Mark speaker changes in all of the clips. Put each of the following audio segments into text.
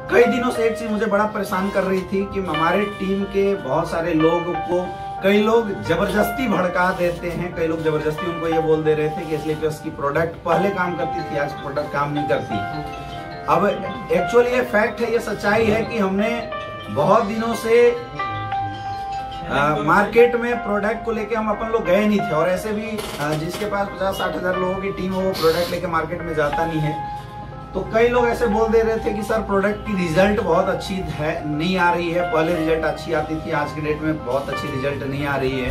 Speaker 1: कई दिनों से एक चीज मुझे बड़ा परेशान कर रही थी कि हमारे टीम के बहुत सारे लोगों को कई लोग जबरदस्ती भड़का देते हैं, कई लोग जबरदस्ती उनको ये बोल दे रहे थे कि एसली प्लस की प्रोडक्ट पहले काम करती थी, आज प्रोडक्ट काम नहीं करती। अब एक्चुअली ये फैक्ट है, ये सच्चाई है कि हमने बहुत दिनों से मार्केट में प्रोडक्ट को लेके हम अपन लोग गए नहीं थे, और ऐसे भी जिसके पास 50-60 हजार लोगों की टीम हो वो प्रोडक्ट लेके मार्केट में जाता नहीं है। तो कई लोग ऐसे बोल दे रहे थे कि सर प्रोडक्ट की रिजल्ट बहुत अच्छी है, नहीं आ रही है, पहले रिजल्ट अच्छी आती थी, आज की डेट में बहुत अच्छी रिजल्ट नहीं आ रही है।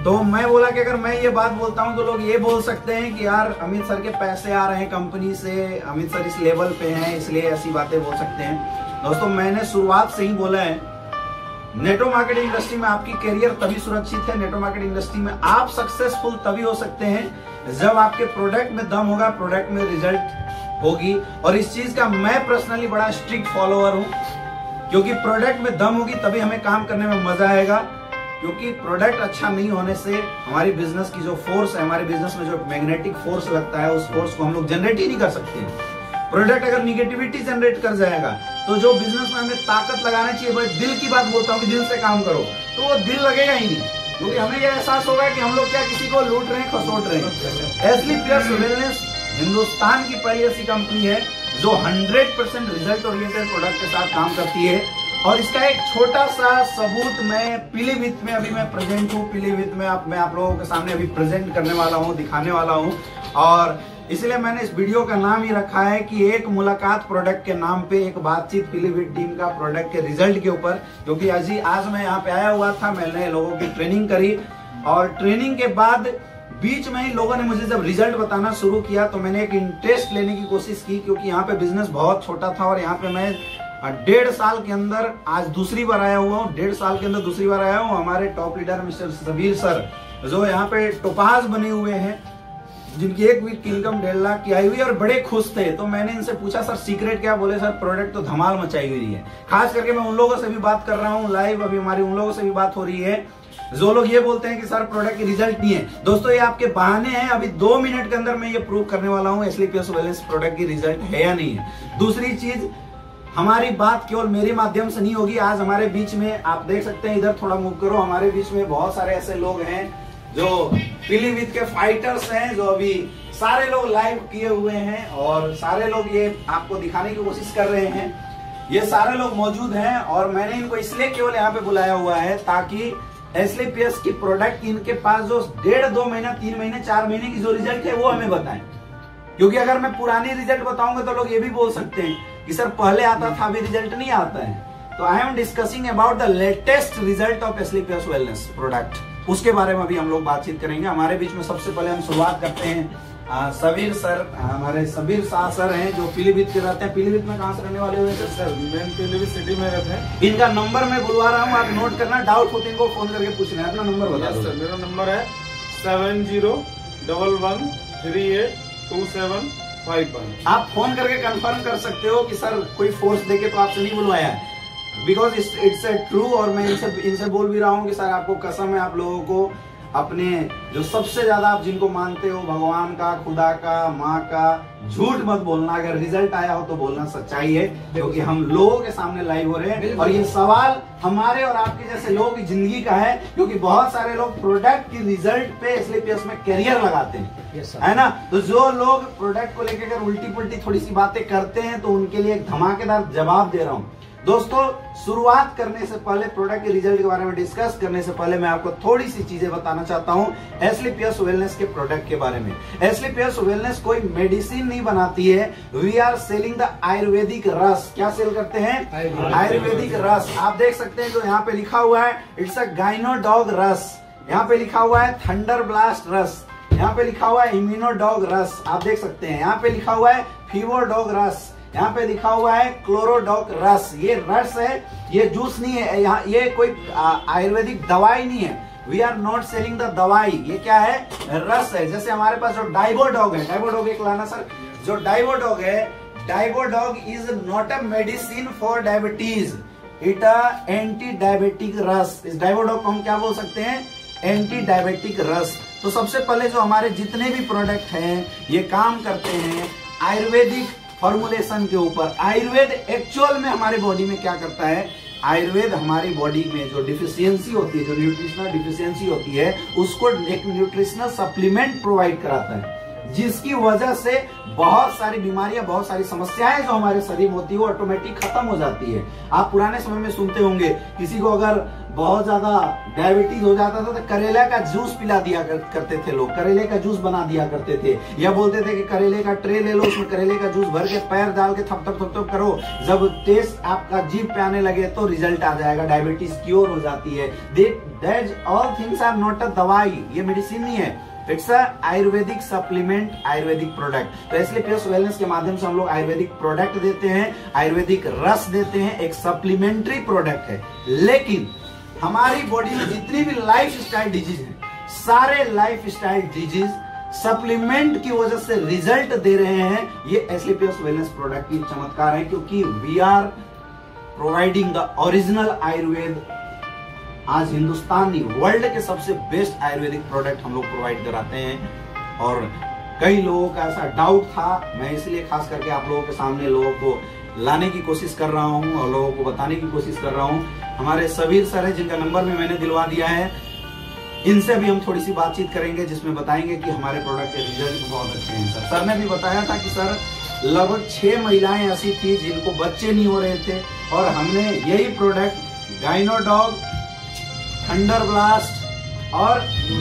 Speaker 1: तो मैं बोला कि अगर मैं ये बात बोलता हूँ तो लोग ये बोल सकते हैं कि यार अमित सर के पैसे आ रहे हैं कंपनी से, अमित सर इस लेवल पे हैं इसलिए ऐसी बातें बोल सकते हैं। दोस्तों मैंने शुरुआत से ही बोला है, नेटवर्क मार्केटिंग इंडस्ट्री में आपकी करियर तभी सुरक्षित है, नेटवर्क मार्केटिंग इंडस्ट्री में आप सक्सेसफुल तभी हो सकते हैं जब आपके प्रोडक्ट में दम होगा, प्रोडक्ट में रिजल्ट होगी। और इस चीज का मैं पर्सनली बड़ा स्ट्रिक्ट फॉलोअर हूं, क्योंकि प्रोडक्ट में दम होगी तभी हमें काम करने में मजा आएगा। क्योंकि प्रोडक्ट अच्छा नहीं होने से हमारी बिजनेस की जो फोर्स है, हमारे बिजनेस में जो मैग्नेटिक फोर्स लगता है उस फोर्स को हम लोग जनरेट ही नहीं कर सकते। प्रोडक्ट अगर निगेटिविटी जनरेट कर जाएगा तो जो बिजनेस में हमें ताकत लगाना चाहिए, भाई दिल की बात बोलता हूँ कि दिल से काम करो, तो वो दिल लगेगा ही नहीं, क्योंकि हमें यह एहसास होगा कि हम लोग क्या किसी को लूट रहे हैं, खसोट रहे हैं। एसली प्लस वेलनेस हिंदुस्तान की पहली ऐसी कंपनी है जो 100% रिजल्ट ओरिएंटेड प्रोडक्ट के साथ काम करती है। और इसका एक छोटा सा सबूत मैं पीलीभीत में अभी मैं प्रेजेंट हूँ, पीलीभीत में मैं आप लोगों के सामने अभी प्रेजेंट करने वाला हूँ, दिखाने वाला हूँ। और इसलिए मैंने इस वीडियो का नाम ही रखा है कि एक मुलाकात प्रोडक्ट के नाम पे, एक बातचीत पीलीभीत टीम का प्रोडक्ट के रिजल्ट के ऊपर। क्योंकि आज मैं यहाँ पे आया हुआ था, मैंने लोगों की ट्रेनिंग करी, और ट्रेनिंग के बाद बीच में ही लोगों ने मुझे जब रिजल्ट बताना शुरू किया तो मैंने एक इंटरेस्ट लेने की कोशिश की, क्योंकि यहाँ पे बिजनेस बहुत छोटा था और यहाँ पे मैं 1.5 साल के अंदर आज दूसरी बार आया हुआ हूँ, 1.5 साल के अंदर दूसरी बार आया हूँ। हमारे top leader mister Sabir sir जो यहाँ पे टोपाज बने हुए हैं, जिनकी एक वीक की इनकम 1.5 लाख की आई हुई, और बड़े खुश थे। तो मैंने इनसे पूछा सर सीक्रेट क्या? बोले सर प्रोडक्ट तो धमाल मचाई हुई है। खास करके मैं उन लोगों से भी बात कर रहा हूँ लाइव, अभी हमारी उन लोगों से भी बात हो रही है जो लोग ये बोलते हैं कि सर प्रोडक्ट की रिजल्ट नहीं है। दोस्तों ये आपके बहाने हैं, अभी 2 मिनट के अंदर मैं ये प्रूव करने वाला हूँ एसली प्लस वेलनेस प्रोडक्ट की रिजल्ट है या नहीं है। दूसरी चीज, हमारी बात केवल मेरे माध्यम से नहीं होगी। आज हमारे बीच में आप देख सकते हैं, इधर थोड़ा मूव करो, हमारे बीच में बहुत सारे ऐसे लोग हैं जो पीलीभीत के फाइटर्स हैं, जो अभी सारे लोग लाइव किए हुए हैं और सारे लोग ये आपको दिखाने की कोशिश कर रहे हैं। ये सारे लोग मौजूद हैं और मैंने इनको इसलिए केवल यहाँ पे बुलाया हुआ है ताकि एसली प्लस की प्रोडक्ट इनके पास जो 1.5-2 महीना, 3 महीने, 4 महीने की जो रिजल्ट है वो हमें बताएं। क्योंकि अगर मैं पुरानी रिजल्ट बताऊंगा तो लोग ये भी बोल सकते हैं कि सर पहले आता था अभी रिजल्ट नहीं आता है। तो I am discussing about the latest result of एसली प्लस वेलनेस प्रोडक्ट, उसके बारे में अभी हम लोग बातचीत करेंगे। हमारे बीच में सबसे पहले हम शुरुआत करते हैं सबीर सर, हमारे सबीर शाह सर हैं जो पीलीभीत के रहते हैं। पीलीभीत में कहाँ से रहने वाले हुए सर?
Speaker 2: मैं पीलीभीत सिटी में रहते हैं।
Speaker 1: इनका नंबर मैं बुलवा रहा हूँ, आप नोट करना, डाउट हो तो इनको फोन करके पूछना है। अपना नंबर बता दो सर।
Speaker 2: मेरा नंबर है 7011312751।
Speaker 1: आप फोन करके कंफर्म कर सकते हो कि सर कोई फोर्स देके तो आपसे नहीं बुलवाया है, बिकॉज इट्स ए ट्रू। और मैं इनसे बोल भी रहा हूँ कि सर आपको कसम है, आप लोगों को अपने जो सबसे ज्यादा आप जिनको मानते हो, भगवान का, खुदा का, माँ का, झूठ मत बोलना। अगर रिजल्ट आया हो तो बोलना सच्चाई है, क्योंकि हम लोगों के सामने लाइव हो रहे हैं और ये सवाल हमारे और आपके जैसे लोगों की जिंदगी का है। क्योंकि बहुत सारे लोग प्रोडक्ट की रिजल्ट पे एसली प्लस में करियर लगाते हैं, है ना। तो जो लोग प्रोडक्ट को लेकर अगर उल्टी पुल्टी थोड़ी सी बातें करते हैं तो उनके लिए एक धमाकेदार जवाब दे रहा हूं। दोस्तों शुरुआत करने से पहले, प्रोडक्ट के रिजल्ट के बारे में डिस्कस करने से पहले मैं आपको थोड़ी सी चीजें बताना चाहता हूं एसली प्लस वेलनेस के प्रोडक्ट के बारे में। एसली प्लस वेलनेस कोई मेडिसिन नहीं बनाती है, we are selling the Ayurvedic ras. क्या सेल करते हैं? आयुर्वेदिक रस। आप देख सकते हैं जो यहाँ पे लिखा हुआ है, इट्स अ गाइनोडॉग रस। यहाँ पे लिखा हुआ है थंडर ब्लास्ट रस, यहाँ पे लिखा हुआ है इम्यूनोडॉग रस, आप देख सकते हैं। यहाँ पे लिखा हुआ है फीवरडॉग रस, यहाँ पे लिखा हुआ है क्लोरोडॉग रस। ये रस है, ये जूस नहीं है, यहाँ ये कोई आयुर्वेदिक दवाई नहीं है। We are not selling the dawai, ये क्या है? रस है। जैसे हमारे पास जो डाइबोडॉग है, डाइबोडॉग एक लाना सर। जो डाइबोडॉग है, डाइबोडॉग is not a medicine for diabetes, it a anti diabetic रस। इस डाइबोडॉग को हम क्या बोल सकते हैं? एंटी डायबिटिक रस। तो सबसे पहले जो हमारे जितने भी प्रोडक्ट हैं ये काम करते हैं आयुर्वेदिक फॉर्मुलेशन के ऊपर। आयुर्वेद एक्चुअल में हमारे बॉडी में क्या करता है, आयुर्वेद हमारी बॉडी में जो डिफिशियंसी होती है, जो न्यूट्रिशनल डिफिशियंसी होती है, उसको एक न्यूट्रिशनल सप्लीमेंट प्रोवाइड कराता है, जिसकी वजह से बहुत सारी बीमारियां, बहुत सारी समस्याएं जो हमारे शरीर में होती है वो ऑटोमेटिक खत्म हो जाती है। आप पुराने समय में सुनते होंगे किसी को अगर बहुत ज्यादा डायबिटीज हो जाता था तो करेला का जूस पिला दिया करते थे लोग, करेले का जूस बना दिया करते थे, या बोलते थे कि करेले का ट्रे ले लो, उसमें करेले का जूस भर के पैर डाल के थप थप थप थप करो, जब टेस्ट आपका जीभ पे आने लगे तो रिजल्ट आ जाएगा, डायबिटीज क्योर हो जाती है। That all things are not a dawai, ये मेडिसिन नहीं है, it's a Ayurvedic supplement, Ayurvedic product. तो इसलिए पीएस वेलनेस के माध्यम से हम लोग आयुर्वेदिक प्रोडक्ट देते हैं, आयुर्वेदिक रस देते हैं, एक सप्लीमेंट्री प्रोडक्ट है। लेकिन हमारी बॉडी में जितनी भी लाइफ स्टाइल डिजीज है, सारे लाइफ स्टाइल डिजीज सप्लीमेंट की वजह से रिजल्ट दे रहे हैं। ये एसलीपीएस वेलनेस प्रोडक्ट की चमत्कार है, क्योंकि we are providing the original Ayurveda. आज हिंदुस्तान नहीं, वर्ल्ड के सबसे बेस्ट आयुर्वेदिक प्रोडक्ट हम लोग प्रोवाइड कराते हैं। और कई लोगों का ऐसा डाउट था, मैं इसलिए खास करके आप लोगों के सामने लोगों को लाने की कोशिश कर रहा हूं और लोगों को बताने की कोशिश कर रहा हूं। हमारे सबीर सर है जिनका नंबर में मैंने दिलवा दिया है, इनसे भी हम थोड़ी सी बातचीत करेंगे जिसमें बताएंगे कि हमारे प्रोडक्ट के रिजल्ट बहुत अच्छे हैं। सर ने भी बताया था कि सर लगभग 6 महिलाएं ऐसी थी जिनको बच्चे नहीं हो रहे थे, और हमने यही प्रोडक्ट गाइनोडॉग, थंडर ब्लास्ट और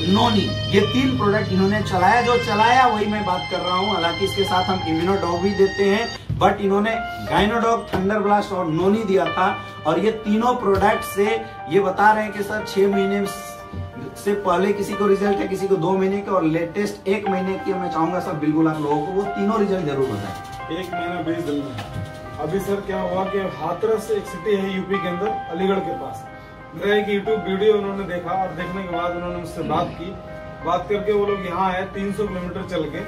Speaker 1: नोनी, ये 3 प्रोडक्ट इन्होंने चलाया। जो चलाया वही मैं बात कर रहा हूं, हालांकि इसके साथ हम इम्यूनोडॉग भी देते हैं, बट इन्होंने गाइनोडॉग, थंडर ब्लास्ट और नोनी दिया था। और ये तीनों प्रोडक्ट से ये बता रहे हैं कि सर 6 महीने से पहले किसी को रिजल्ट है, किसी को 2 महीने के, और लेटेस्ट 1 महीने की। मैं चाहूंगा सर बिल्कुल आप लोगों को वो तीनों रिजल्ट जरूर बताएं।
Speaker 2: 1 महीना 20 दिन में। अभी सर क्या हुआ कि हाथरस एक सिटी है यूपी के अंदर, अलीगढ़ के पास, मेरा एक यूट्यूब वीडियो उन्होंने देखा और देखने के बाद उन्होंने मुझसे बात करके वो लोग यहाँ आए 300 किलोमीटर चल के।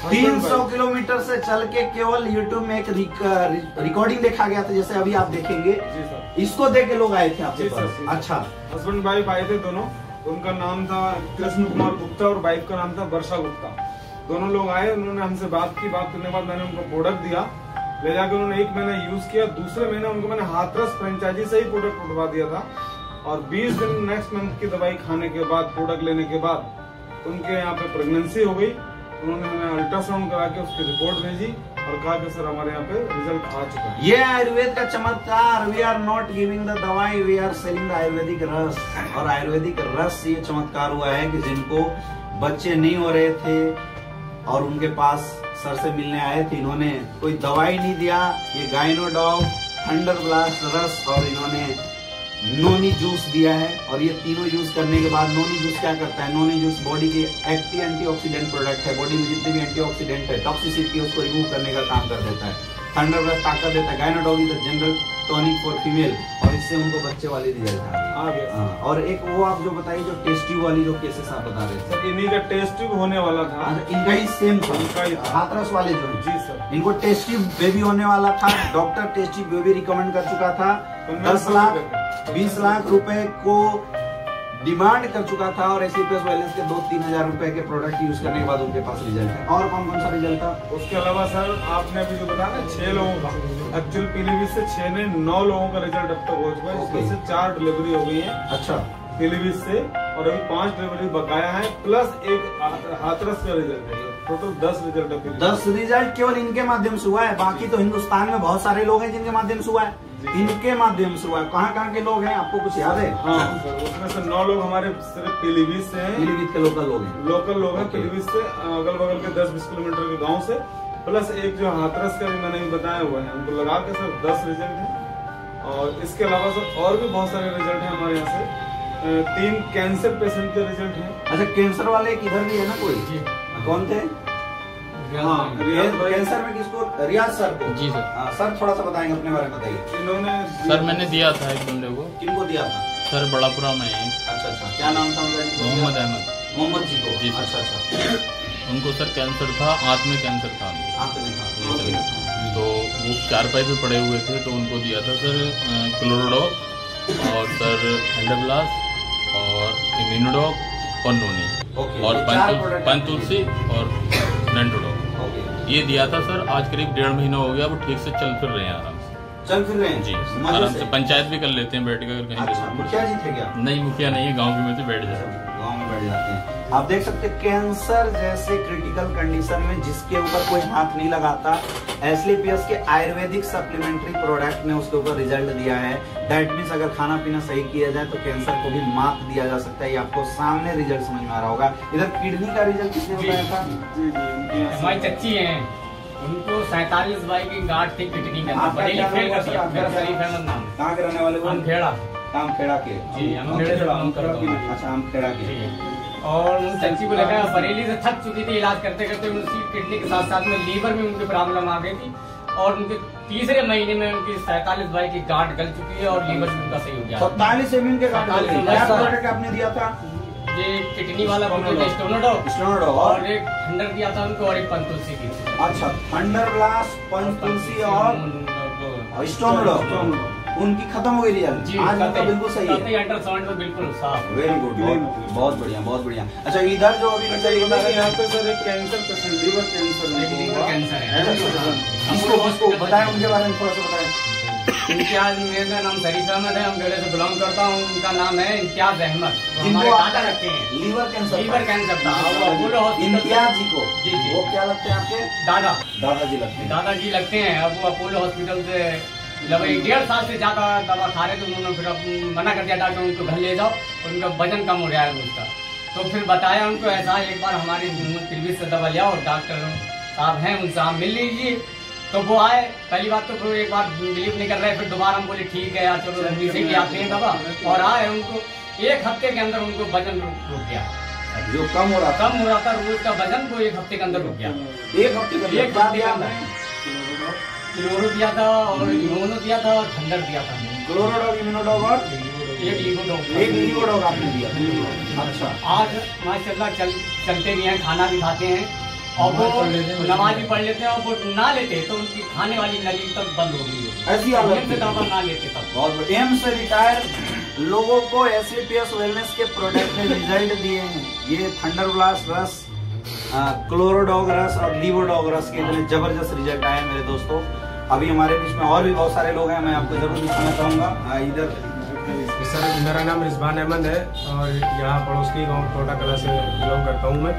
Speaker 1: 300 किलोमीटर से चल के केवल यूट्यूब में एक रिकॉर्डिंग देखा गया था, जैसे अभी आप देखेंगे।
Speaker 2: जी सर।
Speaker 1: इसको देख के लोग आए थे आपके पास? अच्छा।
Speaker 2: हस्बैंड वाइफ आए थे दोनों, उनका नाम था कृष्ण कुमार गुप्ता और वाइफ का नाम था वर्षा गुप्ता। दोनों लोग आए, उन्होंने हमसे बात की, बात करने के बाद मैंने उनको प्रोडक्ट दिया, ले जाकर उन्होंने 1 महीना यूज किया। दूसरे महीने उनको मैंने हाथरस फ्रेंचाइजी से ही प्रोडक्ट उठवा दिया था, और 20 दिन नेक्स्ट मंथ की दवाई खाने के बाद, प्रोडक्ट लेने के बाद उनके यहाँ पे प्रेगनेंसी हो गई। उन्होंने हमें अल्ट्रासाउंड करा के उसकी रिपोर्ट भेजी और कहा कि सर हमारे यहाँ पे रिजल्ट आ चुका है।
Speaker 1: ये आयुर्वेद का चमत्कार। We are not giving the दवाई, we are selling the Ayurvedic रस। और आयुर्वेदिक रस से ये चमत्कार हुआ है कि जिनको बच्चे नहीं हो रहे थे और उनके पास सर से मिलने आए थे, इन्होंने कोई दवाई नहीं दिया, ये गाइनोडॉग, थंडर ब्लास्ट रस और इन्होंने नोनी जूस दिया है। और ये तीनों यूज करने के बाद, नोनी जूस क्या करता है, नोनी जूस बॉडी के एक्टिव एंटीऑक्सीडेंट प्रोडक्ट है, बॉडी में जितने भी एंटीऑक्सीडेंट है, टॉक्सिसिटी उसको रिमूव करने का काम कर देता है। थंडर ब्लास्ट ताकत देता है, गाइनोडॉग is the general tonic for female, और इससे उनको बच्चे वाले रिजल्ट आ गया। और एक वो आप जो बताइए जो टेस्ट ट्यूब वाली जो केसेस आप बता रहे थे
Speaker 2: सर, इन्हीं का टेस्ट ट्यूब होने वाला था।
Speaker 1: इनका ही सेम था,
Speaker 2: इनका ही
Speaker 1: हाथरस वाले जो है।
Speaker 2: जी सर,
Speaker 1: इनको टेस्ट ट्यूब बेबी होने वाला था, doctor test tube baby recommend कर चुका था। 10 लाख 20 लाख रुपए को डिमांड कर चुका था, और एसलीपीएस वेलनेस के 2-3 हजार रुपए के प्रोडक्ट यूज करने के बाद उनके पास रिजल्ट है। और कौन कौन सा रिजल्ट था?
Speaker 2: उसके अलावा सर आपने अभी जो बताया ना 6 लोगों का, एक्चुअल पीलीभीत से 6 ने 9 लोगों का रिजल्ट अब तक हो चुका है। इसमें से 4 डिलीवरी हो गई है।
Speaker 1: अच्छा।
Speaker 2: पीलीभीत से, और अभी 5 डिलीवरी बकाया है, प्लस एक हाथरस का रिजल्ट है। टोटल 10 रिजल्ट है।
Speaker 1: 10 रिजल्ट केवल इनके माध्यम से हुआ है, बाकी तो हिंदुस्तान में बहुत सारे लोग हैं जिनके माध्यम से हुआ है, इनके माध्यम से हुआ है। कहाँ के लोग हैं, आपको कुछ याद है?
Speaker 2: हाँ सर, उसमें से 9 लोग हमारे सिर्फ पीलीभीत से हैं।
Speaker 1: पीलीभीत के लोकल लोग हैं।
Speaker 2: लोकल लोग हैं पीलीभीत से, अगल बगल के 10-20 किलोमीटर के गांव से, प्लस एक जो हाथरस का भी मैंने बताया हुआ है, उनको लगा के सर 10 रिजल्ट है। और इसके अलावा सर और भी बहुत सारे रिजल्ट है हमारे यहाँ से। 3 कैंसर पेशेंट के रिजल्ट है।
Speaker 1: अच्छा, कैंसर वाले किधर भी है ना कोई? कौन थे? हाँ, कैंसर में किसको? रियाज सर को।
Speaker 3: जी सर।
Speaker 1: हाँ सर, थोड़ा सा बताएंगे अपने बारे में, बताइए।
Speaker 2: इन्होंने
Speaker 3: सर मैंने दिया था एक बंदे को।
Speaker 1: किनको दिया था?
Speaker 3: सर बड़ापुरा में है।
Speaker 1: अच्छा, क्या नाम था उनका?
Speaker 3: मोहम्मद अहमद।
Speaker 1: मोहम्मद जी को?
Speaker 3: जी।
Speaker 1: अच्छा।
Speaker 3: उनको सर कैंसर था, आंत में कैंसर था।
Speaker 1: आंत में था।
Speaker 3: तो वो 4 पाई पे पड़े हुए थे, तो उनको दिया था सर क्लोरोडॉग और सर थंडरब्लास्ट और इम्यूनोडॉग और नोनी और पंतुलसी और नेंटोडॉग। ये दिया था सर, आज करीब 1.5 महीना हो गया, वो ठीक से चल फिर रहे हैं आराम से।
Speaker 1: चल फिर रहे हैं
Speaker 3: जी, आराम से पंचायत भी कर लेते हैं बैठ कर कहीं।
Speaker 1: अच्छा, मुखिया जी थे क्या?
Speaker 3: नहीं, मुखिया नहीं है, गाँव में से बैठ जाते हैं।
Speaker 1: गाँव में बैठ जाते हैं। आप देख सकते हैं कैंसर जैसे क्रिटिकल कंडीशन में जिसके ऊपर कोई हाथ नहीं लगाता, एसलीपीएस के आयुर्वेदिक सप्लीमेंट्री प्रोडक्ट ने उसके ऊपर रिजल्ट दिया है। दैट मीन्स अगर खाना पीना सही किया जाए तो कैंसर को भी मात दिया जा सकता है। ये आपको सामने रिजल्ट समझ में आ रहा होगा। इधर किडनी का रिजल्ट किसने बताया था?
Speaker 4: हमारी चच्ची है, उनको 47 बाई की गांठ थी किडनी में।
Speaker 1: कहाँ के रहने वाले? आमखेड़ा के।
Speaker 4: जी, आमखेड़े से काम करता हूँ।
Speaker 1: अच्छा, आमखेड़ा के।
Speaker 4: और उन चच्ची को लगा बरेली से थक चुकी थी इलाज करते करते, उनकी किडनी के साथ साथ में लीवर में उनकी प्रॉब्लम आ गई थी और उनके तीसरे महीने में उनकी 47 बाई की गांठ गल चुकी है और लीवर भी उनका सही हो गया।
Speaker 1: 47 mm के गांठ गल गई। क्या प्रोडक्ट आपने दिया था?
Speaker 4: ये किडनी वाला स्टोनोडॉग और एक थंडर दिया था उनको और एक पंचतुलसी की।
Speaker 1: अच्छा, थंडर ब्लास्ट, पंचतुलसी और स्टोनोडॉग उनकी खत्म हो गई रिजल्ट।
Speaker 4: जी,
Speaker 1: आज उनका बिल्कुल सही है।
Speaker 4: अल्ट्रासाउंड में बिल्कुल साफ।
Speaker 1: वेरी गुड, बहुत बढ़िया, बहुत बढ़िया। अच्छा, इधर जो अभी
Speaker 2: यहाँ पे सर एक कैंसर पेशेंट, लीवर कैंसर है।
Speaker 1: इसको बताएं, उनके बारे में थोड़ा सा बताएं।
Speaker 4: इम्तियाज, मेरा नाम शरीफ अहमद है, हम डेरे से बिलोंग करता हूँ। उनका नाम है इम्तियाज अहमद, हमारे दादा लगते हैं।
Speaker 1: लीवर कैंसर
Speaker 4: था
Speaker 1: इम्तियाज जी को।
Speaker 4: जी जी,
Speaker 1: वो क्या लगते हैं आपके? दादाजी लगते हैं।
Speaker 4: दादाजी लगते हैं। अब वो अपोलो हॉस्पिटल से लगभग 1.5 साल से ज्यादा दवा खा रहे थे। उन्होंने फिर मना कर दिया डॉक्टर, उनको घर ले जाओ, उनका वजन कम हो रहा है उसका। तो फिर बताया उनको ऐसा, एक बार हमारी टिलविस से दवा लिया और डॉक्टर साहब हैं, उनसे आप मिल लीजिए। तो वो आए, पहली बात तो फिर एक बार बिलीव नहीं कर रहे, फिर दोबारा हम बोले ठीक है यार चलो से भी आते हैं दवा, और आए। उनको 1 हफ्ते के अंदर उनको वजन रुक गया,
Speaker 1: जो कम हो रहा था
Speaker 4: रोज का वजन, वो 1 हफ्ते के अंदर रुक गया।
Speaker 1: 1 हफ्ते के अंदर
Speaker 4: क्लोरो दिया था और इम्यूनो दिया था और थंडर दिया था।
Speaker 1: क्लोरोडॉग, इम्यूनोडॉग और
Speaker 4: एक
Speaker 1: लीवोडॉग आपने दिया। अच्छा,
Speaker 4: आज माशाल्लाह चलते भी हैं, खाना भी खाते हैं और वो नमाज भी पढ़ लेते हैं। और वो ना लेते तो उनकी खाने वाली नली तक बंद हो गई।
Speaker 1: ऐसी हालत
Speaker 4: से दवा ना लेते तब।
Speaker 1: बहुत एम्स से रिटायर लोगों को एसलीपीएस वेलनेस के प्रोडक्ट ने रिजल्ट दिए हैं। ये थंडर ब्लास्ट रस, क्लोरोडॉग रस और लीवोडॉग रस के इतने जबरदस्त रिजल्ट आए मेरे दोस्तों। अभी हमारे बीच में और भी बहुत सारे लोग हैं, मैं आपको जरूर दिखाना चाहूंगा। इधर
Speaker 5: सर, मेरा नाम रिजवान अहमद है और यहाँ पड़ोस के गाँव कोटा कला से बिलोंग करता हूँ मैं।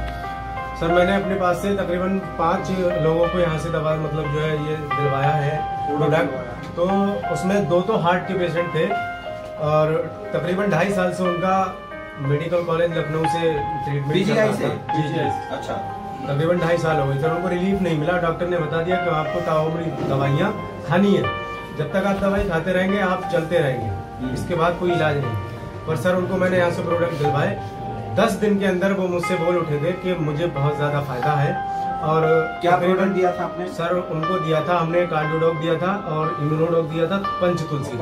Speaker 5: सर, मैंने अपने पास से तकरीबन 5 लोगों को यहाँ से दवा मतलब जो है ये दिलवाया है प्रोडक्ट। तो उसमें 2 तो हार्ट के पेशेंट थे और तकरीबन 2.5 साल से उनका मेडिकल कॉलेज लखनऊ से ट्रीटमेंट चल रहा था। जी, अच्छा, तकरीबन 2.5 साल हो गए सर, उनको रिलीफ नहीं मिला। डॉक्टर ने बता दिया कि आपको ताउम्री दवाइयाँ खानी है, जब तक आप दवाई खाते रहेंगे आप चलते रहेंगे, इसके बाद कोई इलाज नहीं। पर सर, उनको मैंने यहाँ से प्रोडक्ट दिलवाए, 10 दिन के अंदर वो मुझसे बोल उठे थे कि मुझे बहुत ज्यादा फायदा है। और
Speaker 1: क्या प्रोडक्ट दिया था आपने?
Speaker 5: सर, उनको दिया था हमने कार्डियोडॉग दिया था और इम्यूनोडॉग दिया था, पंचतुलसी,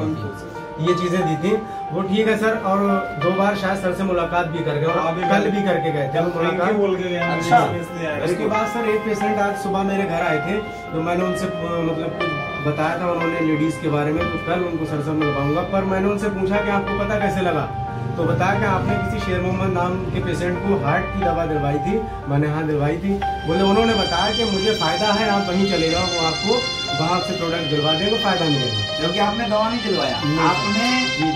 Speaker 5: ये चीजें दी थी। वो ठीक है सर, और 2 बार शायद सर से मुलाकात भी कर गए, कल भी करके गए थे मुलाकात।
Speaker 1: अच्छा,
Speaker 5: इसके बाद सर एक पेशेंट आज सुबह मेरे घर आए थे, तो मैंने उनसे मतलब कुछ बताया था उन्होंने लेडीज के बारे में, तो कल उनको सर से मिलवाऊंगा। पर मैंने उनसे पूछा कि आपको पता कैसे लगा, तो बताया कि आपने किसी शेर मोहम्मद नाम के पेशेंट को हार्ट की दवा दिलवाई थी। मैंने हाँ दिलवाई थी। बोले उन्होंने बताया कि मुझे फायदा है, आप वहीं चले जाओ, वो आपको वहाँ से प्रोडक्ट दिलवा देंगे, फायदा मिलेगा।
Speaker 1: क्योंकि आपने दवा नहीं दिलवाया, आपने
Speaker 5: जी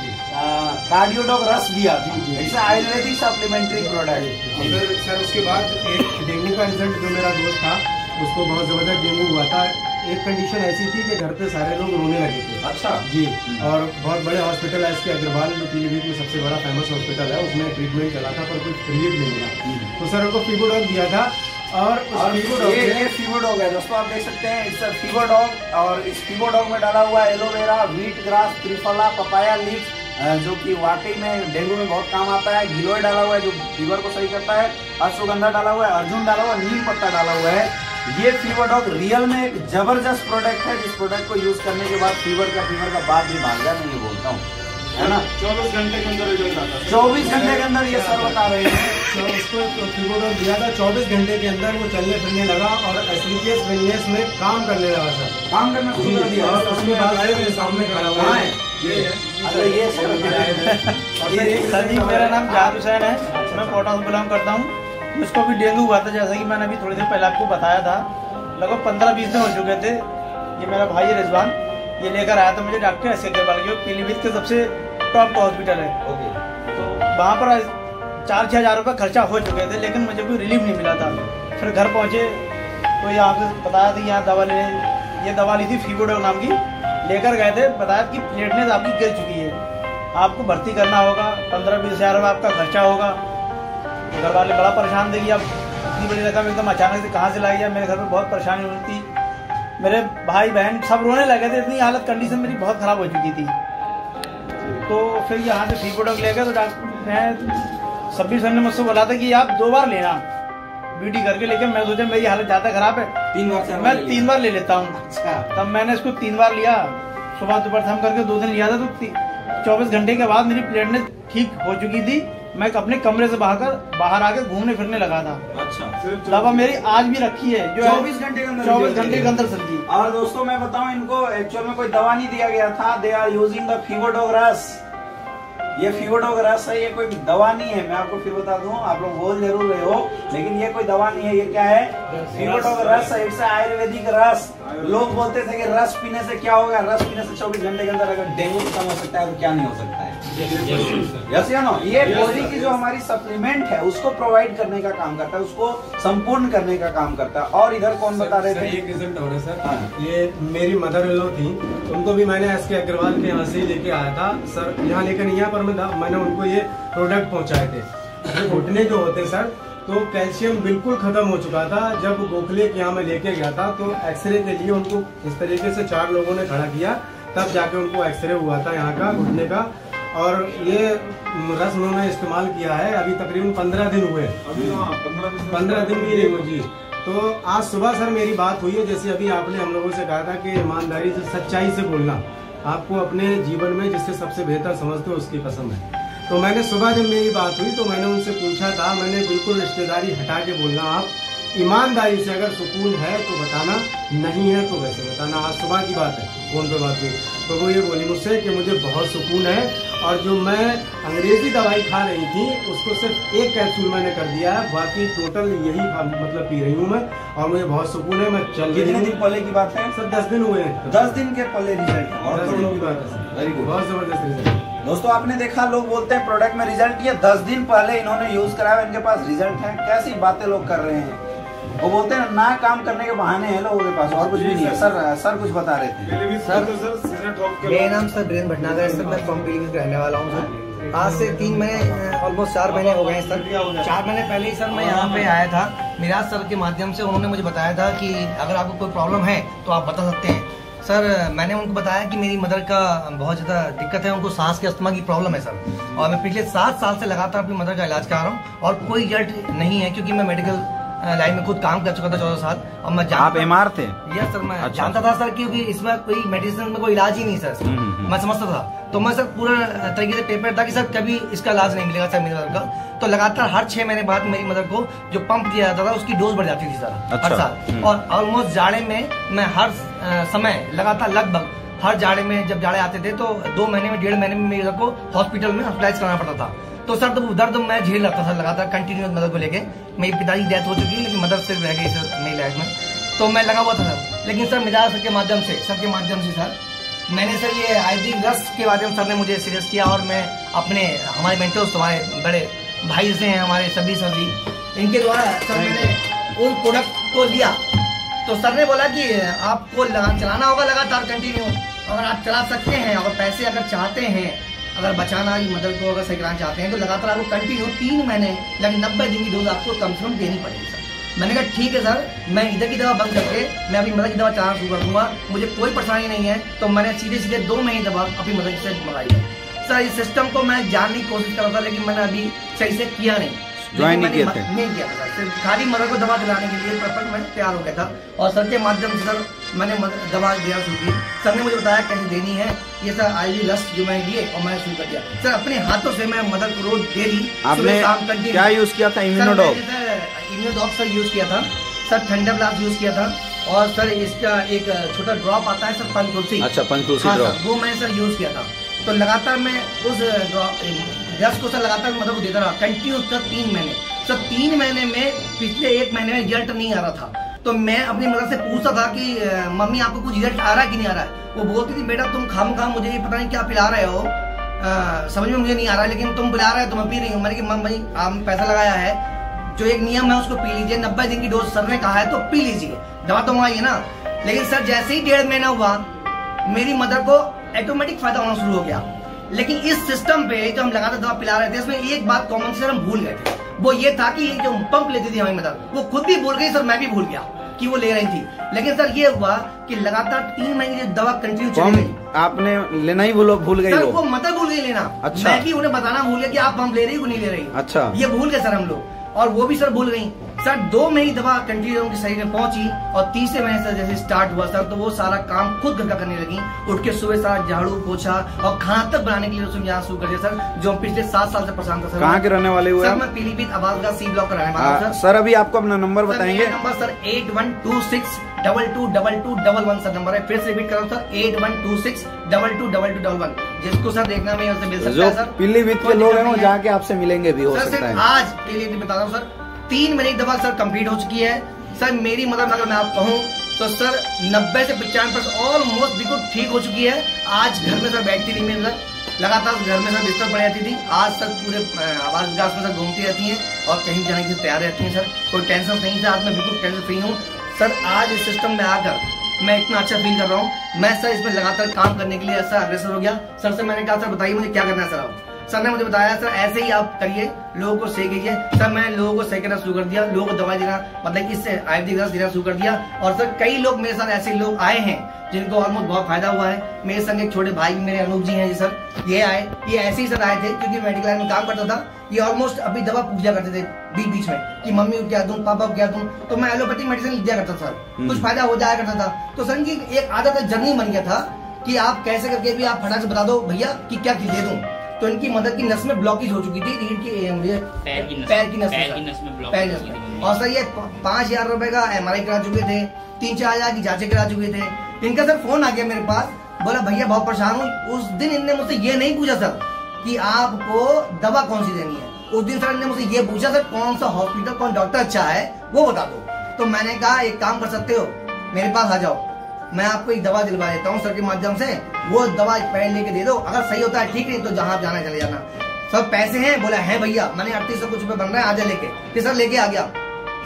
Speaker 1: कार्डियोडॉग रस दिया था, ऐसा आयुर्वेदिक सप्लीमेंट्री प्रोडक्ट।
Speaker 5: फिर सर उसके बाद एक डेंगू का रिजल्ट, जो मेरा दोस्त था उसको बहुत जबरदस्त डेंगू हुआ था। एक कंडीशन ऐसी थी कि घर पे सारे लोग रोने लगे थे।
Speaker 1: अच्छा
Speaker 5: जी, और बहुत बड़े हॉस्पिटल है इसके, अग्रवाल जो पीलीभीत में सबसे बड़ा फेमस हॉस्पिटल है, उसमें ट्रीटमेंट चला था पर कुछ रिलीफ नहीं मिला। तो सर उनको फीवरडॉग दिया था और
Speaker 1: ये फीवरडॉग है दोस्तों, आप देख सकते हैं इट्स फीवरडॉग। और इस फीवरडॉग में डाला हुआ aloe vera, wheat grass, triphala, papaya leaf, जो कि वाकई में डेंगू में बहुत काम आता है। गिलोय डाला हुआ है जो फीवर को सही करता है, अश्वगंधा डाला हुआ है, अर्जुन डाला हुआ है, नीम पत्ता डाला हुआ है। ये फीवरडॉग रियल में एक जबरदस्त प्रोडक्ट है, जिस प्रोडक्ट को यूज करने के बाद फीवर का बात भी भाग जाए, मैं ये बोलता हूँ, है ना।
Speaker 2: 24 घंटे के अंदर रिजल्ट आता है।
Speaker 1: 24 घंटे के अंदर ये सर बता रहे हैं।
Speaker 5: तो उसको फीवरडॉग दिया था, 24 घंटे के अंदर वो चलने फिरने लगा और एसलीपीएस वेलनेस में काम करने लगा सर,
Speaker 1: काम करना शुरू कर दिया।
Speaker 5: और उसके बाद मेरे सामने खड़ा हुआ है
Speaker 1: ये
Speaker 6: सर जी, मेरा नाम जहाद हुसैन है, मैं कोटा से बिलोंग करता हूँ। मुझको भी डेंगू हुआ था, जैसा कि मैंने अभी थोड़ी देर पहले आपको बताया था। लगभग 15-20 दिन हो चुके थे। ये मेरा भाई है रिजवान, ये लेकर आया था मुझे डॉक्टर एस अग्रवाल, जो पीलीभीत के सबसे टॉप का हॉस्पिटल है। तो वहाँ पर 4-6 हज़ार रुपये खर्चा हो चुके थे, लेकिन मुझे कोई रिलीफ नहीं मिला था। फिर घर पहुँचे तो यहाँ पे बताया था यहाँ दवा ले, ये दवा ली थी फीवोडोक नाम की, लेकर गए थे। बताया कि प्लेटलेट आपकी गिर चुकी है, आपको भर्ती करना होगा, 15-20 हज़ार रुपये आपका खर्चा होगा। घर वाले बड़ा परेशान थे कि अब इतनी बड़ी रकम एकदम अचानक से कहाँ से लाई जाए। मेरे घर में बहुत परेशानी हुई थी, मेरे भाई बहन सब रोने लगे थे, इतनी हालत कंडीशन मेरी बहुत ख़राब हो चुकी थी। तो फिर यहाँ से फीवोडोक ले गए तो डॉक्टर सब्बीर सर ने मुझसे बोला था कि आप 2 बार लेना बीटी करके, लेकिन मैं सोचा मेरी हालत ज़्यादा ख़राब है,
Speaker 1: 3 बार
Speaker 6: मैं 3 बार ले लेता हूँ।
Speaker 1: अच्छा।
Speaker 6: तब मैंने इसको 3 बार लिया, सुबह दोपहर शाम करके 2 दिन लिया था। तो 24 घंटे के बाद मेरी प्लेटलेट ठीक हो चुकी थी। मैं अपने कमरे से बाहर आकर घूमने फिरने लगा था।
Speaker 1: अच्छा।
Speaker 6: दवा मेरी आज भी रखी है, जो
Speaker 1: 24 घंटे के अंदर
Speaker 6: 24 घंटे के अंदर समझी।
Speaker 1: और दोस्तों मैं बताऊं, इनको एक्चुअल में कोई दवा नहीं दिया गया था, दे आर यूजिंग द फीवोडोक रस। ये फीवोडोक रस है, ये कोई दवा नहीं है। मैं आपको फिर बता दूं, आप लोग बोल जरूर रहे हो, लेकिन ये कोई दवा नहीं है। ये क्या है? फीवोडोक रस है, इट्स आयुर्वेदिक रस। लोग बोलते थे कि रस पीने से क्या होगा, रस पीने से 24 घंटे के अंदर अगर डेंगू खत्म हो सकता है तो क्या नहीं हो सकता है। यस या नो? ये बॉडी की जो हमारी सप्लीमेंट है उसको प्रोवाइड करने का काम करता है, उसको संपूर्ण करने का काम करता है। और इधर कौन बता रहे थे?
Speaker 5: एक रिजल्ट हो रहा है सर, ये मेरी मदर इन लॉ थी, उनको भी मैंने एस के अग्रवाल के यहाँ से लेके आया था सर। यहाँ लेकर नहीं आया, पर मैंने उनको ये प्रोडक्ट पहुँचाए थे। ये घुटने जो होते सर, तो कैल्शियम बिल्कुल खत्म हो चुका था। जब गोखले के यहाँ मैं लेके गया था तो एक्सरे के लिए उनको इस तरीके से 4 लोगों ने खड़ा किया, तब जाके उनको एक्सरे हुआ था यहाँ का घुटने का। और ये रस उन्होंने इस्तेमाल किया है, अभी तकरीबन 15 दिन हुए। 15 दिन भी नहीं हुए जी। तो आज सुबह सर मेरी बात हुई है, जैसे अभी आपने हम लोगों से कहा था कि ईमानदारी से सच्चाई से बोलना आपको अपने जीवन में जिससे सबसे बेहतर समझते हो उसकी कसम है। तो मैंने सुबह जब मेरी बात हुई तो मैंने उनसे पूछा था, मैंने बिल्कुल रिश्तेदारी हटा के बोलना, आप ईमानदारी से अगर सुकून है तो बताना, नहीं है तो वैसे बताना। आज सुबह की बात है, फोन पे बात हुई तो वो ये बोली मुझसे कि मुझे बहुत सुकून है, और जो मैं अंग्रेजी दवाई खा रही थी उसको सिर्फ 1 कैप्सूल मैंने कर दिया है, बाकी टोटल यही मतलब पी रही हूँ मैं, और मुझे बहुत सुकून है। मैं चल रही हूँ।
Speaker 1: दिन पहले की बात है
Speaker 5: सर? 10 दिन हुए हैं।
Speaker 1: 10 दिन के पहले रिजल्ट,
Speaker 5: 10 दिन की बात है,
Speaker 1: वेरी गुड,
Speaker 5: बहुत जबरदस्त रिजल्ट।
Speaker 1: दोस्तों आपने देखा, लोग बोलते हैं प्रोडक्ट में रिजल्ट, ये 10 दिन पहले इन्होंने यूज कराया, इनके पास रिजल्ट है। कैसी बातें लोग कर रहे हैं, वो बोलते हैं ना काम करने के बहाने हैं लोगों के पास, और कुछ भी नहीं है। सर कुछ बता रहे थे।
Speaker 7: मेरा नाम सर वीरेंद्र भटनागर है सर, मैं फ्रॉम पीलीभीत का रहने वाला हूँ सर। आज से 3 महीने ऑलमोस्ट 4 महीने हो गए हैं सर। 4 महीने पहले ही सर मैं यहाँ पे आया था, मिराज सर के माध्यम से। उन्होंने मुझे बताया था कि अगर आपको कोई प्रॉब्लम है तो आप बता सकते हैं सर। मैंने उनको बताया कि मेरी मदर का बहुत ज़्यादा दिक्कत है, उनको सांस के अस्थमा की प्रॉब्लम है सर, और मैं पिछले 7 साल से लगातार अपनी मदर का इलाज करा रहा हूँ और कोई रिजल्ट नहीं है, क्योंकि मैं मेडिकल लाइन में खुद काम कर चुका था 14 साल। और मैं
Speaker 1: आप एमआर थे?
Speaker 7: यस सर, मैं जानता था सर, क्योंकि इसमें कोई मेडिसिन में कोई इलाज ही नहीं सर, मैं समझता था। तो मैं सर पूरा तरीके से प्रिपेयर था कि सर कभी इसका इलाज नहीं मिलेगा सर मेरी मदर का। तो लगातार हर 6 महीने बाद मेरी मदर को जो पंप दिया जाता था उसकी डोज बढ़ जाती थी सर, हर साल। और ऑलमोस्ट जाड़े में मैं हर समय लगातार लगभग हर जाड़े में, जब जाड़े आते थे तो 2 महीने में 1.5 महीने में मेरी मदर को हॉस्पिटल में हॉस्पिटलाइज कराना पड़ता था। तो सर तो दर्द मैं झेल रहा था सर लगातार कंटिन्यूस मदर को लेके। मेरी पिताजी की डेथ हो चुकी है, लेकिन मदर सिर्फ रह गई सर मेरी लाइफ में, तो मैं लगा हुआ था सर। लेकिन सर मिजाज सर के माध्यम से सर मैंने सर ये आयुर्वेदिक रस के माध्यम सर ने मुझे सजेस्ट किया, और मैं अपने हमारे मेंटर्स, हमारे बड़े भाई से हैं हमारे सभी सर जी, इनके द्वारा सर मैंने उन प्रोडक्ट को लिया। तो सर ने बोला कि आपको चलाना होगा लगातार कंटिन्यू, अगर आप चला सकते हैं और पैसे अगर चाहते हैं, अगर बचाना मदर को अगर सही कराना चाहते हैं, तो लगातार आपको कंटिन्यू 3 महीने लगभग 90 दिन की डोज आपको कम से कम देनी पड़ेगी सर। मैंने कहा ठीक है सर, मैं इधर की दवा बंद करके मैं अपनी मदर की दवा चलाना शुरू कर दूंगा, मुझे कोई परेशानी नहीं है। तो मैंने सीधे 2 महीने दवा अपनी मदर से मंगाई है सर। इस सिस्टम को मैं जानने की कोशिश कर रहा था, लेकिन मैंने अभी सही से किया नहीं,
Speaker 1: ज्वाइन नहीं किया था,
Speaker 7: नहीं किया था सर। खाली मदर को दवा दिलाने के लिए पर्पज मैं तैयार हो गया था, और सर के माध्यम से सर मैंने दवा देना शुरू की। सर ने मुझे बताया कैसे देनी है, ये सर आयुर्वेदिक रस जो मैं लिए और मैंने शुरू कर दिया सर। अपने हाथों से मैं मदर को रोज डेली
Speaker 1: आपने क्या यूज किया था? इम्यूनोडॉक
Speaker 7: सर यूज किया था सर, थंडर ब्लास्ट यूज किया था, और सर इसका एक छोटा ड्रॉप आता है सर, पंचतुलसी।
Speaker 1: अच्छा, पंचतुलसी ड्रॉप,
Speaker 7: वो मैंने सर यूज किया था। तो लगातार मैं उस रस को सर लगातार मदर को देता रहा कंटिन्यू सर 3 महीने। सर 3 महीने में पिछले 1 महीने में रिजल्ट नहीं आ रहा था, तो तो मैं अपनी मदर से पूछता था कि मम्मी आपको कुछ रिजल्ट आ रहा है कि नहीं आ रहा है। वो बोलती थी बेटा तुम खाम मुझे ये पता नहीं क्या पिला रहे हो, समझ में मुझे नहीं आ रहा है, लेकिन तुम पिला रहे हो तो मैं पी रही हूँ। मैंने कहा मम्मी आपने पैसा लगाया है, जो एक नियम है उसको पी लीजिए, 90 दिन की डोज सर ने कहा है तो पी लीजिए, दवा तो मंगाइए ना। लेकिन सर जैसे ही 1.5 महीना हुआ मेरी मदर को ऑटोमेटिक फायदा होना शुरू हो गया। लेकिन इस सिस्टम पे जो हम लगातार दवा पिला रहे थे इसमें एक बात कॉमन सर हम भूल गए थे, वो ये था कि ये जो पंप लेती थी हमारी मदर वो खुद भी भूल गई सर, मैं भी भूल गया कि वो ले रही थी। लेकिन सर ये हुआ कि लगातार 3 महीने दवा कंटिन्यू चली गई,
Speaker 1: आपने लेना ही भूल गई,
Speaker 7: सर वो मदर भूल गई लेना।
Speaker 1: अच्छा।
Speaker 7: मैं भी उन्हें बताना भूल गया कि आप पंप ले रही हो नहीं ले रही।
Speaker 1: अच्छा,
Speaker 7: ये भूल गए सर हम लोग, और वो भी सर भूल गई। सर 2 महीने दवा कंटिन्यू उनके शरीर में पहुंची और 30 महीने से जैसे स्टार्ट हुआ सर तो वो सारा काम खुद घर का करने लगी। उठ के सुबह सारा झाड़ू पोछा और खाना तक बनाने के लिए उसने यहाँ शुरू कर दिया सर, जो हम पिछले 7 साल से परेशान था सर।
Speaker 1: कहाँ के रहने वाले हुए?
Speaker 7: सर मैं पीलीभीत आवासगाह C ब्लॉक का रहने वाला हूं सर।
Speaker 1: सर अभी आपको अपना नंबर बताएंगे?
Speaker 7: नंबर सर 8126222211 सर नंबर है, फिर से रिपीट कर रहा हूं सर 8126222211, जिसको सर देखना में उससे मिल सकता है सर।
Speaker 1: पीलीभीत के लोग हैं वो जाके आपसे मिलेंगे भी हो सकता है।
Speaker 7: आज पीलीभीत बता रहा हूँ सर 3 महीने की दवा सर कंप्लीट हो चुकी है सर। मेरी मदद अगर मैं आप कहूँ तो सर 90 से 95% ऑलमोस्ट बिल्कुल ठीक हो चुकी है। आज घर में सर बैठती नहीं मेरे सर, लगातार घर में सर बिस्तर पड़ जाती थी, आज सर पूरे आवास विकास में सर घूमती रहती हैं और कहीं जाने के लिए तैयार रहती हैं सर। कोई टेंशन नहीं सर, आज मैं बिल्कुल टेंशन फ्री हूँ सर। आज इस सिस्टम में आकर मैं इतना अच्छा फील कर रहा हूँ। मैं सर इसमें लगातार काम करने के लिए ऐसा अग्रेसर हो गया सर से। मैंने कहा सर बताइए मुझे क्या करना है सर। आप सर ने मुझे बताया सर ऐसे ही आप करिए, लोगों को सही कीजिए। सर मैं लोगों को सही करना शुरू कर दिया, लोगों को दवाई देना मतलब इससे आयुर्वेदिक दवा देना शुरू कर दिया। और सर कई लोग मेरे साथ ऐसे लोग आए हैं जिनको ऑलमोस्ट बहुत फायदा हुआ है। मेरे संग एक छोटे भाई मेरे अनूप जी हैं जी सर, ये आए, ये ऐसे ही सर आए थे क्योंकि मेडिकल लाइन में काम करता था। ये ऑलमोस्ट अभी दवा पूछा करते थे बीच में कि मम्मी को क्या दूं, पापा को क्या दूं, तो मैं एलोपैथिक मेडिसिन लिख दिया करता सर, कुछ फायदा हो जाया करता था। तो सर की एक आदत जर्नी बन गया था कि आप कैसे करके भी आप फटाक से बता दो भैया कि क्या चीज दे दूं। तो इनकी मदर की नस में ब्लॉकेज हो चुकी थी, रीढ़ की पैर की नस में। और सर ये 5,000 रुपए का MRI करा चुके थे, 3-4 हजार की जांचें करा चुके थे। इनका सर फोन आ गया मेरे पास, बोला भैया बहुत परेशान हूँ। उस दिन इनने मुझसे ये नहीं पूछा सर कि आपको दवा कौन सी देनी है, उस दिन सर इनने मुझसे ये पूछा सर कौन सा हॉस्पिटल कौन डॉक्टर अच्छा है वो बता दो। तो मैंने कहा एक काम कर सकते हो, मेरे पास आ जाओ, मैं आपको एक दवा दिलवा देता हूँ सर के माध्यम से, वो दवा पहले लेके दे दो, अगर सही होता है ठीक, नहीं तो जहाँ जाना चले जाना। सब पैसे हैं? बोला है भैया। मैंने 3800 कुछ रुपए बन रहा है, आजा लेके। फिर सर लेके आ गया।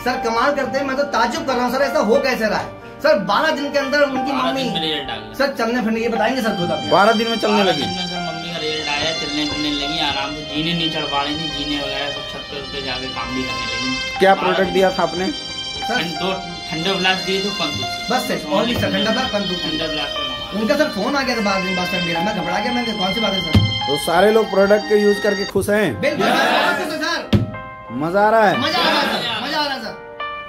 Speaker 7: सर कमाल करते हैं, मैं तो ताज्जुब कर रहा हूँ सर, ऐसा हो कैसे रहा है सर। 12 दिन के अंदर उनकी मम्मी सर चलने फिरने, ये बताएंगे सर खुद आप।
Speaker 1: 12 दिन में चलने लगी
Speaker 8: सर, मम्मी का रिजल्ट आया, चलने फिरने लगी आराम से, जीने नहीं चढ़ पा रही थी, जीने वगैरह सब छत पे जाके काम भी करने लगी।
Speaker 1: क्या प्रोडक्ट दिया था आपने
Speaker 8: सर? 2 ठंडे ब्लास्ट दिए थे पंतु,
Speaker 7: बस ओनली सर ठंडा था पंतु।
Speaker 8: ठंडे ब्लास्ट।
Speaker 7: उनका सर फोन आ गया था 12 दिन बाद सर, मेरा मैं घबरा गया, मैंने कौन सी बात है सर।
Speaker 1: तो सारे लोग प्रोडक्ट के यूज करके खुश हैं?
Speaker 7: बिल्कुल सर,
Speaker 1: मजा आ रहा है,
Speaker 7: मजा आ रहा है, मजा आ रहा है सर।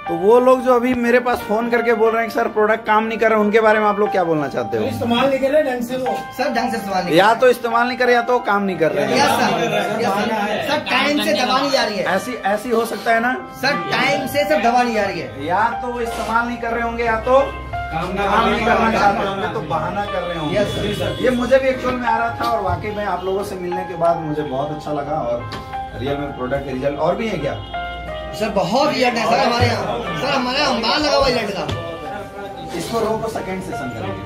Speaker 1: तो वो लोग जो अभी मेरे पास फोन करके बोल रहे हैं कि सर प्रोडक्ट काम नहीं कर रहे, उनके बारे में आप लोग क्या बोलना चाहते हो?
Speaker 6: इस्तेमाल नहीं कर रहे ढंग से, वो
Speaker 7: सर ढंग से इस्तेमाल नहीं,
Speaker 1: या तो इस्तेमाल नहीं करे या तो काम नहीं कर रहे हैं।
Speaker 7: सर टाइम से दवा नहीं जा रही है,
Speaker 1: ऐसी हो सकता है ना
Speaker 7: सर, टाइम से सब दवा नहीं जा रही है।
Speaker 1: या तो वो इस्तेमाल नहीं कर रहे होंगे या तो काम नहीं करना चाहते होंगे, तो बहाना कर रहे होंगे। ये मुझे भी एक्चुअल में आ रहा था और वाकई में आप लोगों से मिलने के बाद मुझे बहुत अच्छा लगा। और रियल में प्रोडक्ट के रिजल्ट और भी है क्या
Speaker 7: सर? बहुत रिजल्ट है सर हमारे यहाँ, सर हमारे यहाँ अंबार लगा हुआ रिजल्ट का।
Speaker 1: इसको रोको, सेकंड सेशन करेंगे।